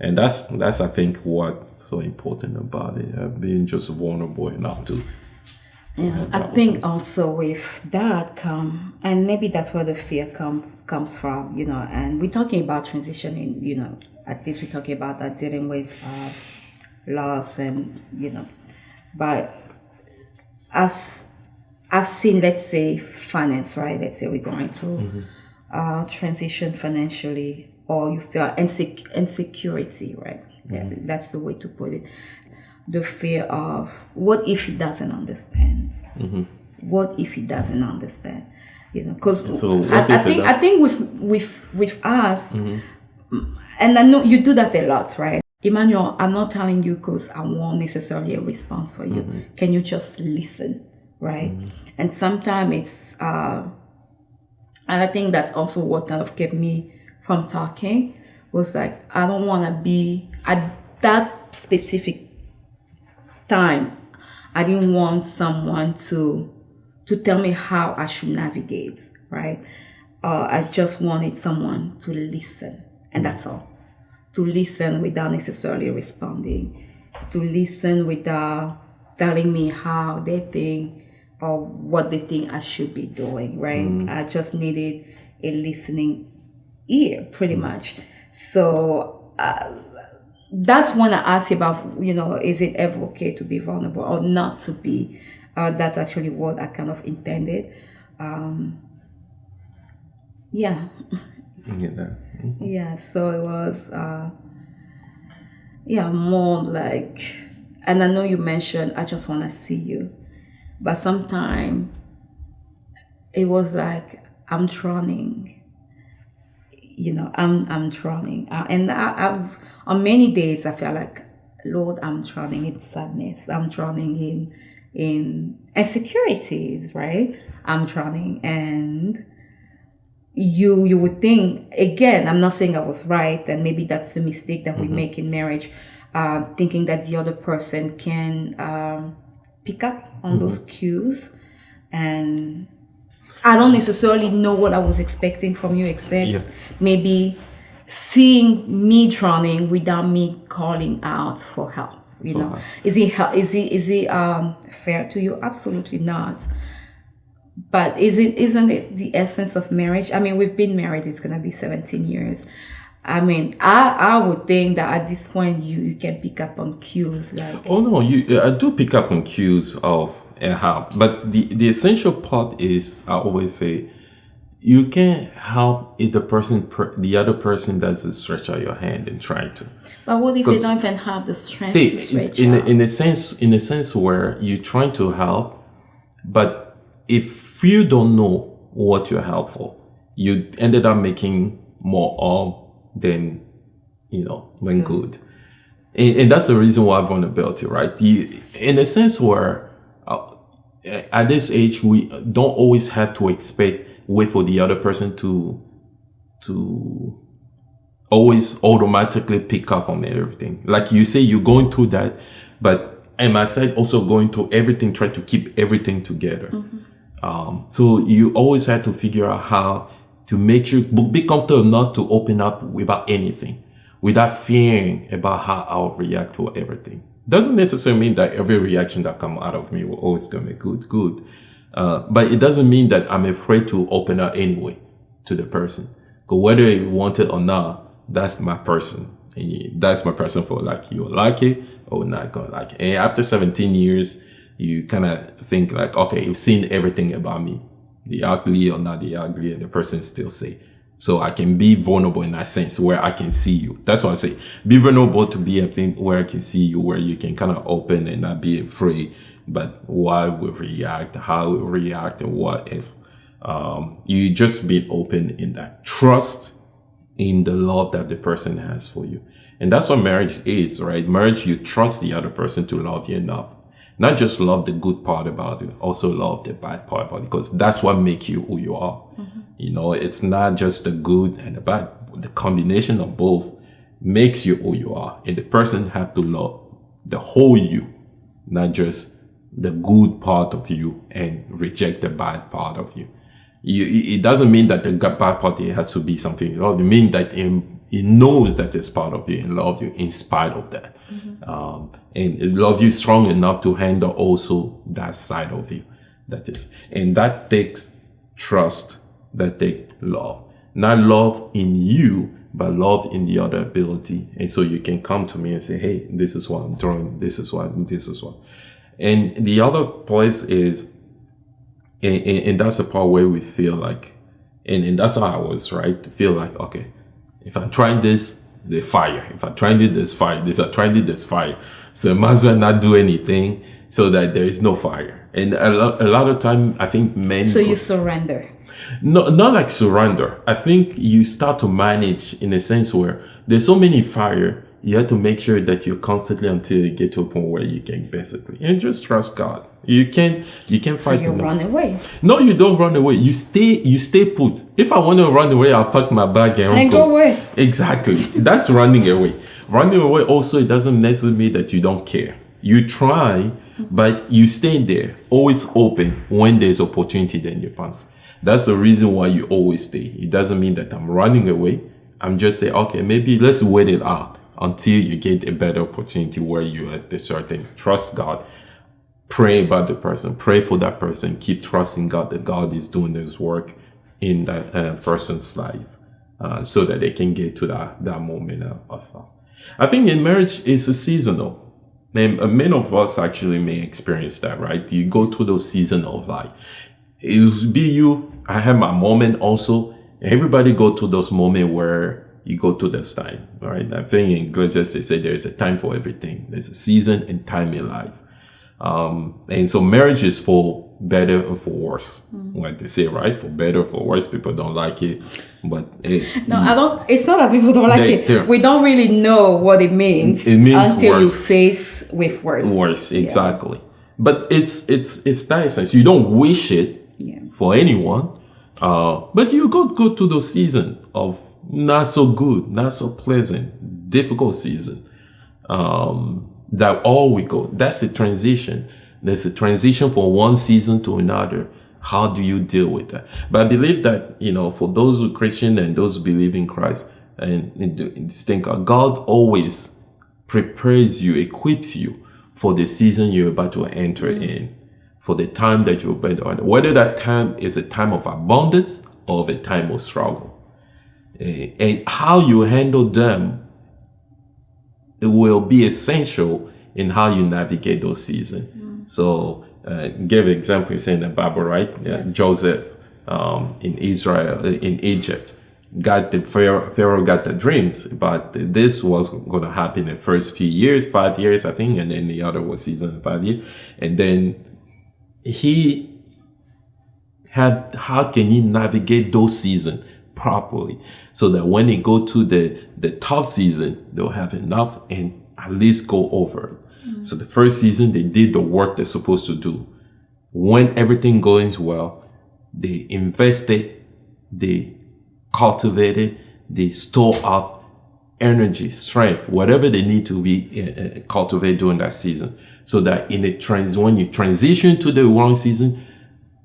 And that's I think what's so important about it, being just vulnerable enough to. Yeah, I think also with that and maybe that's where the fear comes from, and we're talking about transitioning, at least we're talking about that, dealing with loss and, but I've seen, let's say, finance, right? Let's say we're going to transition financially, or you feel insecurity, right? Yeah, that's the way to put it. The fear of, what if he doesn't understand? What if he doesn't understand? Because So I think with us, and I know you do that a lot, right? Emmanuel, I'm not telling you because I want necessarily a response for you. Can you just listen, right? And sometimes it's, and I think that's also what kind of kept me from talking, was like, I don't want to be at that specific time. I didn't want someone to tell me how I should navigate, right? I just wanted someone to listen, and that's all. To listen without necessarily responding, to listen without telling me how they think or what they think I should be doing, right? I just needed a listening ear, pretty much. So that's when I asked you about, is it ever okay to be vulnerable or not to be? That's actually what I kind of intended. Yeah. Yeah, so it was, more like, and I know you mentioned, I just want to see you. But sometimes it was like, I'm drowning. I'm drowning. And I've, on many days, I felt like, Lord, I'm drowning in sadness. I'm drowning in insecurities, right? I'm drowning, and you would think, again, I'm not saying I was right, and maybe that's the mistake that we make in marriage, thinking that the other person can pick up on those cues, and I don't necessarily know what I was expecting from you, except maybe seeing me drowning without me calling out for help. You know, is it fair to you? Absolutely not. But isn't it the essence of marriage? I mean, we've been married. It's gonna be 17 years. I mean, I would think that at this point you can pick up on cues like. Oh no, I do pick up on cues of help, but the essential part is, I always say, you can't help if the other person doesn't stretch out your hand and try to. But what if they don't even have the strength to stretch out? In a sense where you're trying to help, but if you don't know what you're helpful, you ended up making more harm than when good. And that's the reason why vulnerability, right? In a sense where at this age, we don't always have to wait for the other person to always automatically pick up on everything. Like you say, you're going through that, but on my side also going through everything, try to keep everything together. So you always have to figure out how to make sure, be comfortable enough to open up without anything, without fearing about how I'll react to everything. Doesn't necessarily mean that every reaction that comes out of me will always gonna be good. But it doesn't mean that I'm afraid to open up anyway to the person. Because whether you want it or not, that's my person. And that's my person for like, you'll like it or not gonna like it. And after 17 years, you kind of think like, okay, you've seen everything about me. The ugly or not the ugly, and the person still say. So I can be vulnerable in that sense where I can see you. That's what I say. Be vulnerable to be a thing where I can see you, where you can kind of open and not be afraid. But why we react, how we react, and what if. You just be open in that trust in the love that the person has for you. And that's what marriage is, right? Marriage, you trust the other person to love you enough. Not just love the good part about you, also love the bad part about it, because that's what makes you who you are. It's not just the good and the bad. The combination of both makes you who you are. And the person have to love the whole you, not just the good part of you and reject the bad part of you. It doesn't mean that the bad part has to be something you love. It means that it knows that it's part of you and love you in spite of that. And it love you strong enough to handle also that side of you. And that takes trust, that takes love. Not love in you, but love in the other ability. And so you can come to me and say, hey, this is what I'm doing. This is what. And the other place is, and that's the part where we feel like, and that's how I was, right? To feel like, okay, if I'm trying this, the fire. If I'm trying this fire. I'm trying this fire. So I might as well not do anything so that there is no fire. And a lot of time, I think men... So you surrender. No, not like surrender. I think you start to manage in a sense where there's so many fire, you have to make sure that you're constantly until you get to a point where you can basically, and just trust God. You can't fight. So you run away. No, you don't run away. You stay put. If I want to run away, I'll pack my bag and go away. Exactly. That's running away. Running away also, it doesn't necessarily mean that you don't care. You try, but you stay there, always open when there's opportunity then you pass. That's the reason why you always stay. It doesn't mean that I'm running away. I'm just saying, okay, maybe let's wait it out until you get a better opportunity where you at a certain trust God. Pray about the person, pray for that person, keep trusting God that God is doing His work in that person's life, so that they can get to that moment of stuff. I think in marriage it's a seasonal. And many of us actually may experience that, right? You go through those seasons of life. It will be you. I have my moment also. Everybody go through those moments where you go through this time, right? I think in Ecclesiastes they say there is a time for everything. There's a season and time in life. And so marriage is for better and for worse. Like they say, right? For better, for worse. People don't like it, but no, I don't. It's not that people don't like it. We don't really know what it means. It means until worse. you face with worse. Worse, exactly. Yeah. But it's that sense. You don't wish it for anyone, but you go to those seasons of not so good, not so pleasant, difficult season. That all we go. That's a transition. there's a transition from one season to another. How do you deal with that? But I believe that, for those who are Christian and those who believe in Christ and think God always prepares you, equips you for the season you're about to enter in, for the time that you're about to enter. Whether that time is a time of abundance or of a time of struggle. And how you handle them, it will be essential in how you navigate those seasons. So, give an example, you're saying the Bible, right? Joseph in Israel, in Egypt, Pharaoh got the dreams, but this was going to happen in the first few years, 5 years, I think, and then the other was season 5 years. And then how can he navigate those seasons properly so that when they go to the tough season, they'll have enough and at least go over it. So the first season, they did the work they're supposed to do. When everything goes well, they invested, they cultivated, they store up energy, strength, whatever they need to be cultivated during that season. So that when you transition to the wrong season,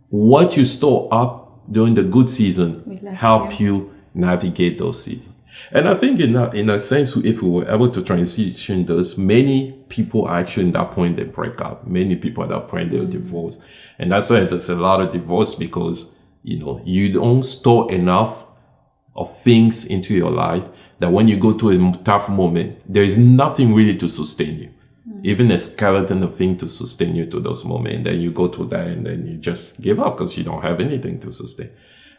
what you store up during the good season help you navigate those seasons. And I think in a sense, if we were able to transition those, many people are actually in that point they break up. Many people at that point they'll divorce. And that's why there's a lot of divorce, because you don't store enough of things into your life that when you go to a tough moment, there is nothing really to sustain you. Even a skeleton of thing to sustain you to those moments. And then you go through that and then you just give up because you don't have anything to sustain.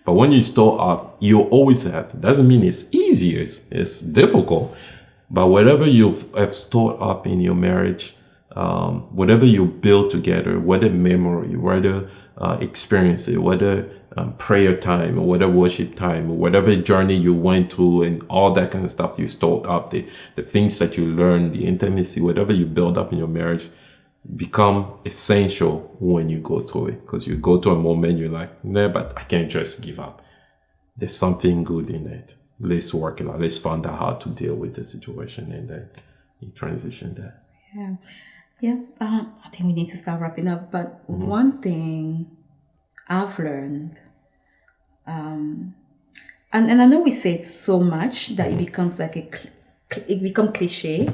But when you store up, you always have. It doesn't mean it's easy, it's difficult. But whatever you have stored up in your marriage, whatever you build together, whether memory, whether experience, whether prayer time, or whether worship time, or whatever journey you went through, and all that kind of stuff you stored up, the things that you learned, the intimacy, whatever you build up in your marriage, become essential when you go through it. Because you go to a moment you're like, nah, but I can't just give up. There's something good in it. Let's work it out. Let's find out how to deal with the situation, and then you transition that. Yeah. I think we need to start wrapping up. But one thing I've learned, and I know we say it so much that it becomes like it becomes cliche,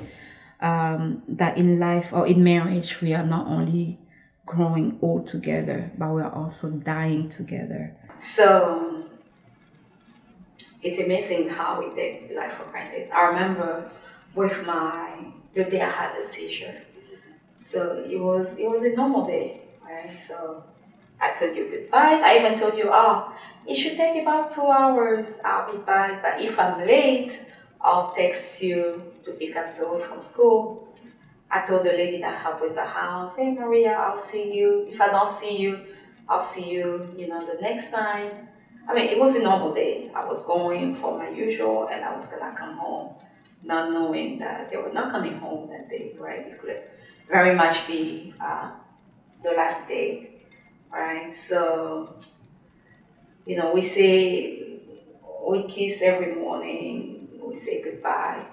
that in life or in marriage we are not only growing old together, but we are also dying together. So it's amazing how we take life for granted. I remember with the day I had a seizure. So it was a normal day, right? So I told you goodbye. I even told you, it should take about 2 hours. I'll be back. But if I'm late, I'll text you to pick up Zoe from school. I told the lady that helped with the house, hey Maria, I'll see you. If I don't see you, I'll see you, the next time. I mean, it was a normal day. I was going for my usual, and I was gonna come home, not knowing that they were not coming home that day, right? It could very much be the last day, right? So, we kiss every morning, we say goodbye,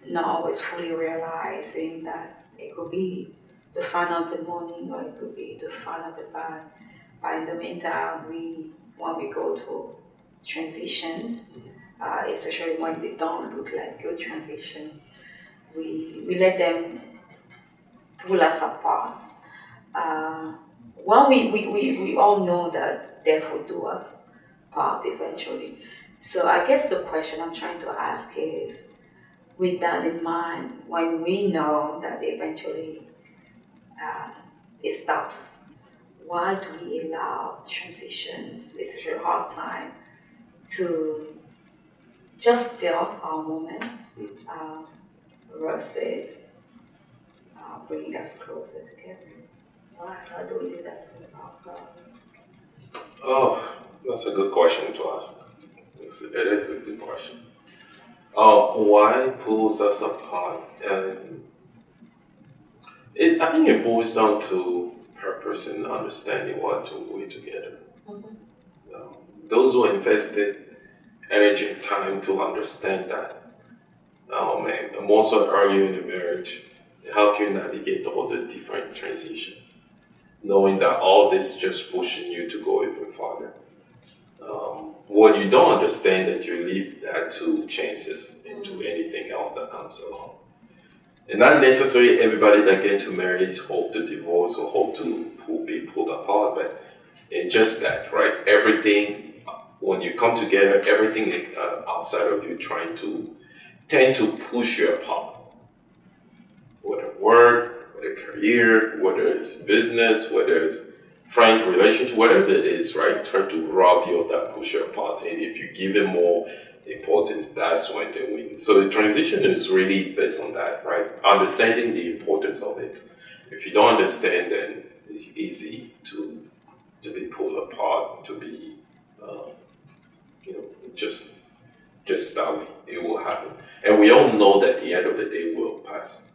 not always fully realizing that it could be the final good morning or it could be the final goodbye. But in the meantime, when we go to transitions, especially when they don't look like good transition, we let them pull us apart. Well, we all know that death will do us part eventually. So I guess the question I'm trying to ask is, with that in mind, when we know that eventually it stops, why do we allow transitions, especially hard time, to just steal our moments versus bringing us closer together? Why do we do that to ourselves? Oh, that's a good question to ask. It is a good question. Why pulls us apart? I think it boils down to purpose and understanding what we're together. Those who invested energy and time to understand that, and more so earlier in the marriage, help you navigate all the different transitions. knowing that all this just pushing you to go even farther. What you don't understand that you leave that to chances into anything else that comes along. And not necessarily everybody that get into marriage hope to divorce or hope to be pulled apart, but it's just that, right? Everything, when you come together, everything outside of you tend to push you apart. Whether work, whether career, whether it's business, whether it's friends, relationship, whatever it is, right? Try to rob you of that, push you apart. And if you give it more importance, that's when they win. So the transition is really based on that, right? Understanding the importance of it. If you don't understand, then it's easy to be pulled apart, to be, just that way. It will happen. And we all know that the end of the day will pass.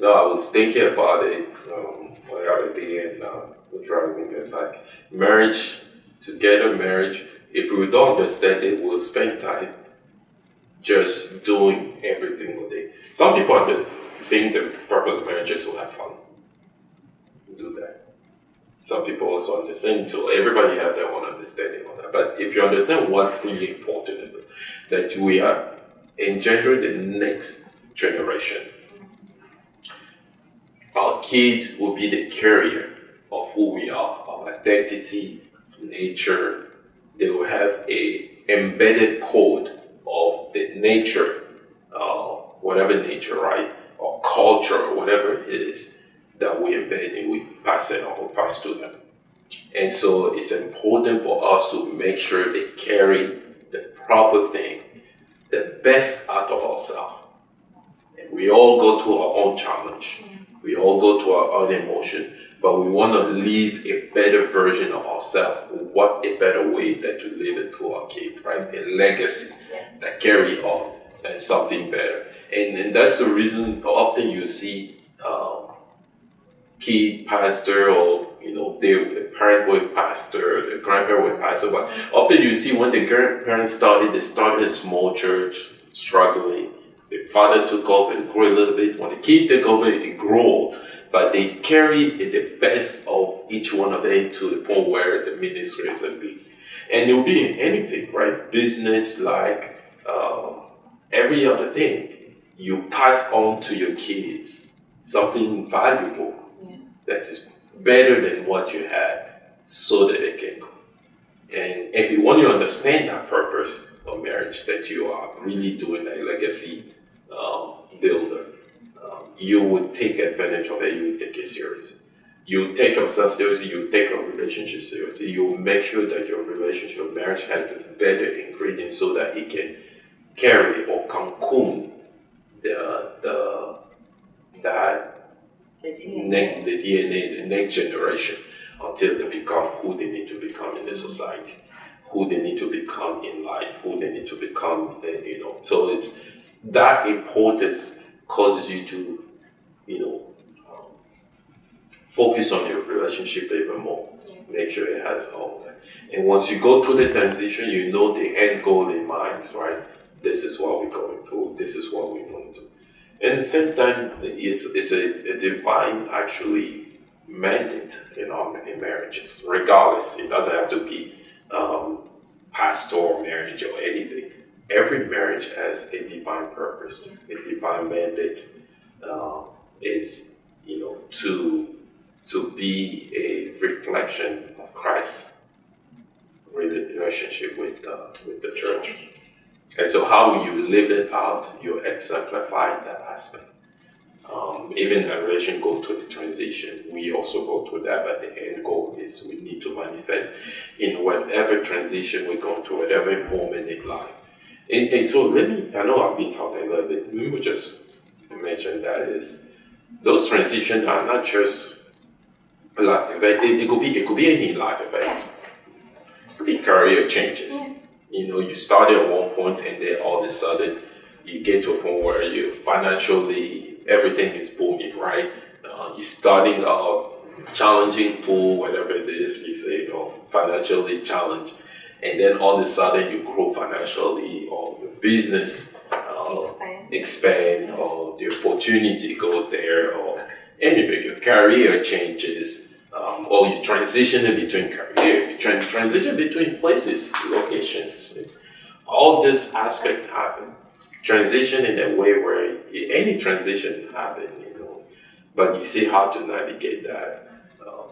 Now, I was thinking about it the other day, and we're driving. It's like marriage, if we don't understand it, we'll spend time just doing every single day. Some people think the purpose of marriage is to have fun. Do that. Some people also understand, so everybody have their own understanding on that. But if you understand what's really important is that we are engendering the next generation. Our kids will be the carrier of who we are, of identity, of nature. They will have a embedded code of the nature, whatever nature, right? Or culture, or whatever it is that we embed and we pass it on, or pass to them. And so it's important for us to make sure they carry the proper thing, the best out of ourselves. And we all go through our own challenge. We all go through our own emotion, but we want to leave a better version of ourselves. What a better way than to leave it to our kid, right? A legacy that carry on and something better. And that's the reason often you see kid pastor, or the parent with pastor, the grandparent with pastor. But often you see when the grandparents they started a small church, struggling. The father took over and grew a little bit. When the kid took over, it grew. But they carry the best of each one of them to the point where the ministry is big. And it will be in anything, right? Business, like every other thing. You pass on to your kids something valuable that is better than what you had, so that they can go. And if you want to understand that purpose of marriage, that you are really doing a legacy builder, you would take advantage of it, you would take it seriously. You take yourself seriously, you take a relationship seriously, you make sure that your relationship, marriage has the better ingredients so that it can carry or cocoon the DNA, the next generation, until they become who they need to become in the society, who they need to become in life, who they need to become, So it's that importance causes you to, focus on your relationship even more. Make sure it has all that. And once you go through the transition, you know the end goal in mind, right? This is what we're going through. This is what we want to do. And at the same time, it's a divine, actually, mandate in marriages. Regardless, it doesn't have to be pastoral marriage or anything. Every marriage has a divine purpose. A divine mandate is, to be a reflection of Christ's relationship with the church. And so how you live it out, you exemplify that aspect. Even in a relation go through the transition, we also go through that, but the end goal is we need to manifest in whatever transition we go through, whatever moment in life. And so I know I've been talking a little bit, let me just mention that is, those transitions are not just a life event, it could be any life event. It could be career changes. You started at one point and then all of a sudden you get to a point where you financially, everything is booming, right? You're starting a challenging pool, whatever it is, you say, financially challenged. And then all of a sudden you grow financially, or your business expand, or the opportunity go there, or anything, your career changes, or you transitioning between career, you transition between places, locations. All this aspect happen. Transition in a way where any transition happen, but you see how to navigate that.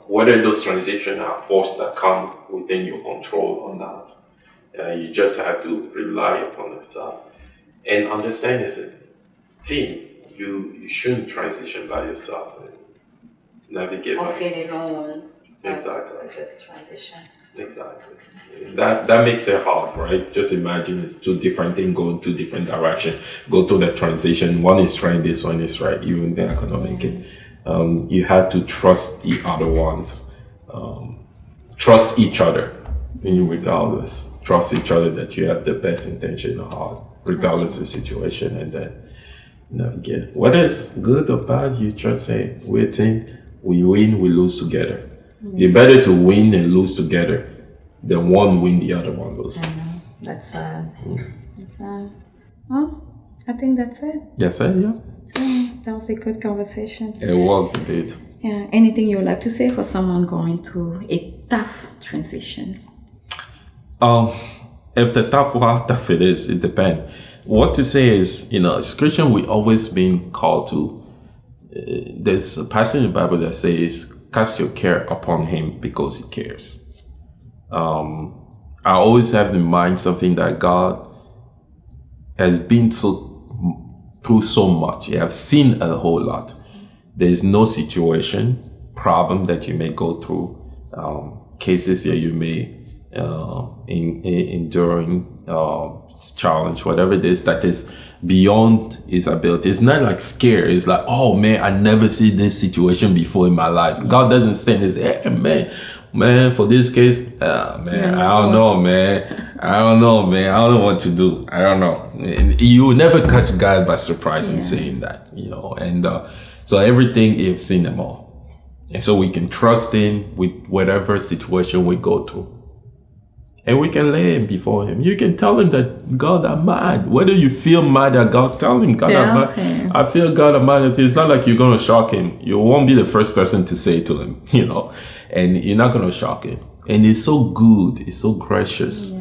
Whether those transitions are forces that come within your control or not, you just have to rely upon yourself and understand as a team. You shouldn't transition by yourself and navigate. Or feel alone. Exactly. Just transition. Exactly. That makes it hard, right? Just imagine it's two different things going two different directions. Go through the transition. One is trying this, one is right. Even they're not gonna make it. You have to trust the other ones. Trust each other, regardless. Trust each other that you have the best intention of heart, regardless of the situation, and then navigate. Whether it's good or bad, you just say, we're a team. We win, we lose together. It's better to win and lose together than one win, the other one lose. I know. That's sad. Well, I think that's it. Yes, yeah. That was a good conversation. It was indeed. Yeah. Anything you would like to say for someone going through a tough transition? If the how tough it is, it depends. What to say is, as Christian, we always been called to. There's a passage in the Bible that says, "Cast your care upon Him because He cares." I always have in mind something that God has been through so much. He has seen a whole lot. There is no situation, problem that you may go through, cases that you may enduring challenge, whatever it is that is beyond his ability. It's not like scare. It's like, oh man, I never see this situation before in my life. God doesn't stand and say, hey, man, for this case, I don't know, man. I don't know what to do. I don't know. You will never catch God by surprise in saying that, and so everything you've seen them all. And so we can trust Him with whatever situation we go through. And we can lay Him before Him. You can tell Him that, God, I'm mad. Whether you feel mad at God, tell Him, God, I'm mad. I feel God, I'm mad. It's not like you're going to shock Him. You won't be the first person to say to Him, and you're not going to shock Him. And it's so good. It's so gracious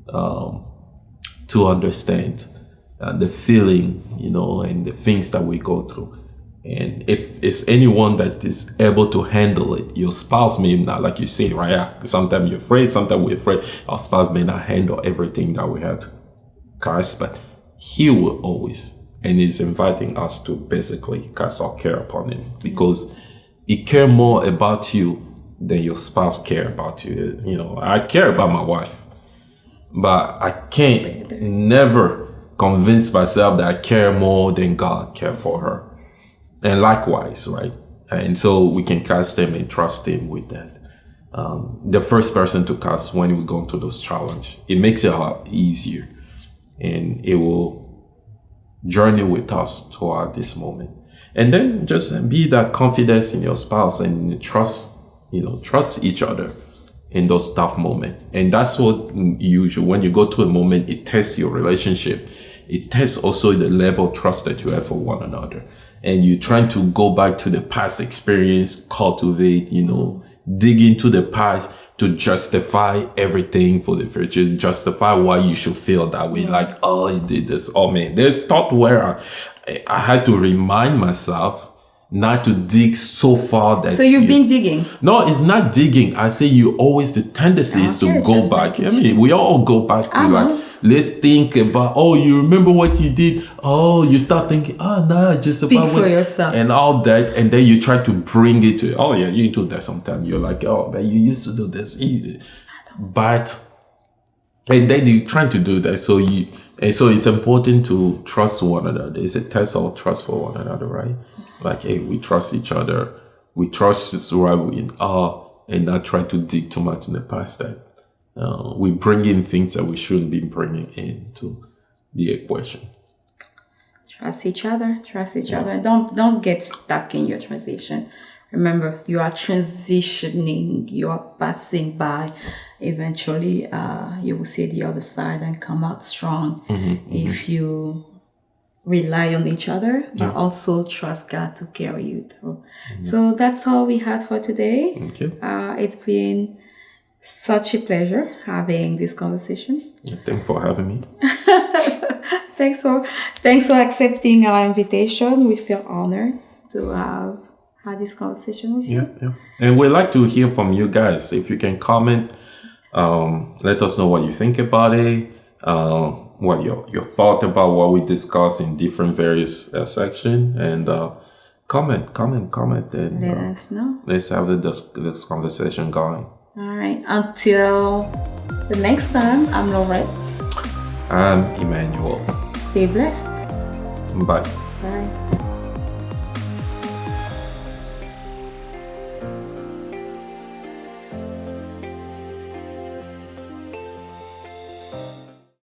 to understand the feeling, and the things that we go through. And if it's anyone that is able to handle it, your spouse may not, like you say, right? Sometimes you're afraid, sometimes we're afraid. Our spouse may not handle everything that we have to cast, but He will always. And He's inviting us to basically cast our care upon Him, because He cares more about you than your spouse care about you. I care about my wife, but I can't never convince myself that I care more than God care for her. And likewise, right? And so we can cast Him and trust Him with that. The first person to cast when we go into those challenges, it makes it a lot easier, and it will journey with us throughout this moment. And then just be that confidence in your spouse and trust each other in those tough moments. And that's what usually, when you go through a moment, it tests your relationship. It tests also the level of trust that you have for one another. And you're trying to go back to the past experience, cultivate, dig into the past to justify everything for the future, justify why you should feel that way. Like, oh, you did this. Oh man, there's thought where I had to remind myself not to dig so far that. So you've been digging? No, it's not digging. I say you always, the tendency is to go back. We all go back to let's think about, oh, you remember what you did? Oh, you start thinking, just speak for yourself. And all that. And then you try to bring it to, oh yeah, you do that sometimes. You're like, oh, man, you used to do this. But, and then you're trying to do that. So it's important to trust one another. It's a test of trust for one another, right? Like, hey, we trust each other. We trust just where we are, and not try to dig too much in the past. That we bring in things that we shouldn't be bringing into the equation. Trust each other. Don't get stuck in your transition. Remember, you are transitioning. You are passing by. Eventually, you will see the other side and come out strong if you rely on each other, but also trust God to carry you through. So that's all we had for today. Thank you. It's been such a pleasure having this conversation. Thanks for having me. Thanks for accepting our invitation. We feel honored to have had this conversation with you. Yeah. And we'd like to hear from you guys. If you can comment, let us know what you think about it. What your thought about what we discuss in different various sections, and comment, and Let us know. let's have this conversation going. All right. Until the next time, I'm Laurette. I'm Emmanuel. Stay blessed. Bye.